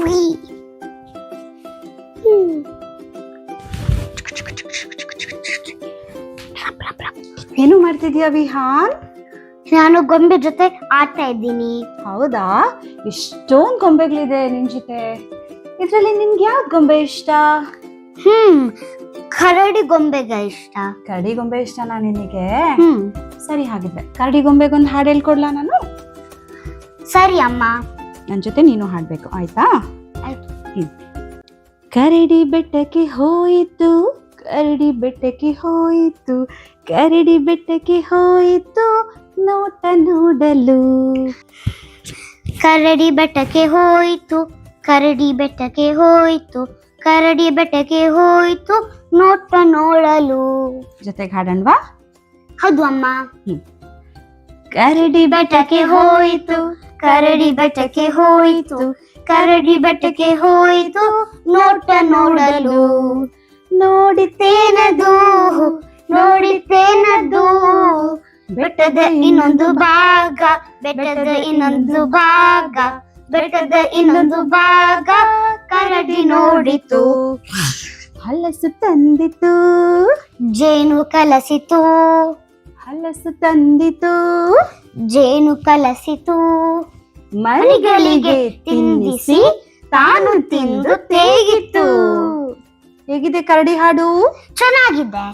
ಉಯ್. ಹ್ಮ್. ಏನು ಮಾಡ್ತಿದ್ಯಾ ವಿಹಾನ್? ನಾನು ಗೊಂಬೆ ಜೊತೆ ಆಡ್ತಾ ಇದ್ದೀನಿ. ಹೌದಾ, ಎಷ್ಟೊಂದ್ ಗೊಂಬೆಗಳಿದೆ ನಿನ್ ಜೊತೆ. ಇದ್ರಲ್ಲಿ ನಿನ್ಗೆ ಯಾವ್ದು ಗೊಂಬೆ ಇಷ್ಟ? ಕರಡಿ ಗೊಂಬೆಗ ಇಷ್ಟ. ಕರಡಿ ಗೊಂಬೆ ಇಷ್ಟನಾ ನಿನಗೆ? ಹ್ಮ್ ಸರಿ, ಹಾಗಿದ್ರೆ ಕರಡಿ ಗೊಂಬೆಗೊಂದು ಹಾಡು ಹೇಳ್ಕೊಡ್ಲಾ ನಾನು? ಸರಿ ಅಮ್ಮ. ನನ್ ಜೊತೆ ನೀನು ಹಾಡ್ಬೇಕು, ಆಯ್ತಾ? ಆಯ್ತು. ಕರಡಿ ಬೆಟ್ಟಕ್ಕೆ ಹೋಯಿತು, ಕರಡಿ ಬೆಟ್ಟಕ್ಕೆ ಹೋಯಿತು, ಕರಡಿ ಬೆಟ್ಟಕ್ಕೆ ಹೋಯಿತು ನೋಟ ನೋಡಲು. ಕರಡಿ ಬೆಟ್ಟಕ್ಕೆ ಹೋಯಿತು, ಕರಡಿ ಬೆಟ್ಟಕ್ಕೆ ಹೋಯಿತು, ಕರಡಿ ಬೆಟ್ಟಕ್ಕೆ ಹೋಯಿತು ನೋಟ ನೋಡಲು. ಜೊತೆಗೆ ಹಾಡಣ್ವಾ? ಹೌದು ಅಮ್ಮ. ಕರಡಿ ಬೆಟ್ಟಕ್ಕೆ ಹೋಯಿತು, ಕರಡಿ ಬೆಟ್ಟಕ್ಕೆ ಹೋಯಿತು, ಕರಡಿ ಬೆಟ್ಟಕ್ಕೆ ಹೋಯಿತು ನೋಟ ನೋಡಲು. ನೋಡಿತೇನದು, ನೋಡಿತೇನದು ಬೆಟ್ಟದ ಇನ್ನೊಂದು ಭಾಗ, ಬೆಟ್ಟದ ಇನ್ನೊಂದು ಭಾಗ, ಬೆಟ್ಟದ ಇನ್ನೊಂದು ಭಾಗ ಕರಡಿ ನೋಡಿತು. ಹಲಸು ತಂದಿತು, ಜೇನು ಕಲಸಿತು, ಹಲಸು ತಂದಿತು, ಜೇನು ಕಲಸಿತು, ಮರಿಗಳಿಗೆ ತಿನ್ನಿಸಿ ತಾನು ತಿಂದು ತೇಗಿತು. ಹೇಗಿದೆ ಕರಡಿ ಹಾಡು? ಚೆನ್ನಾಗಿದೆ.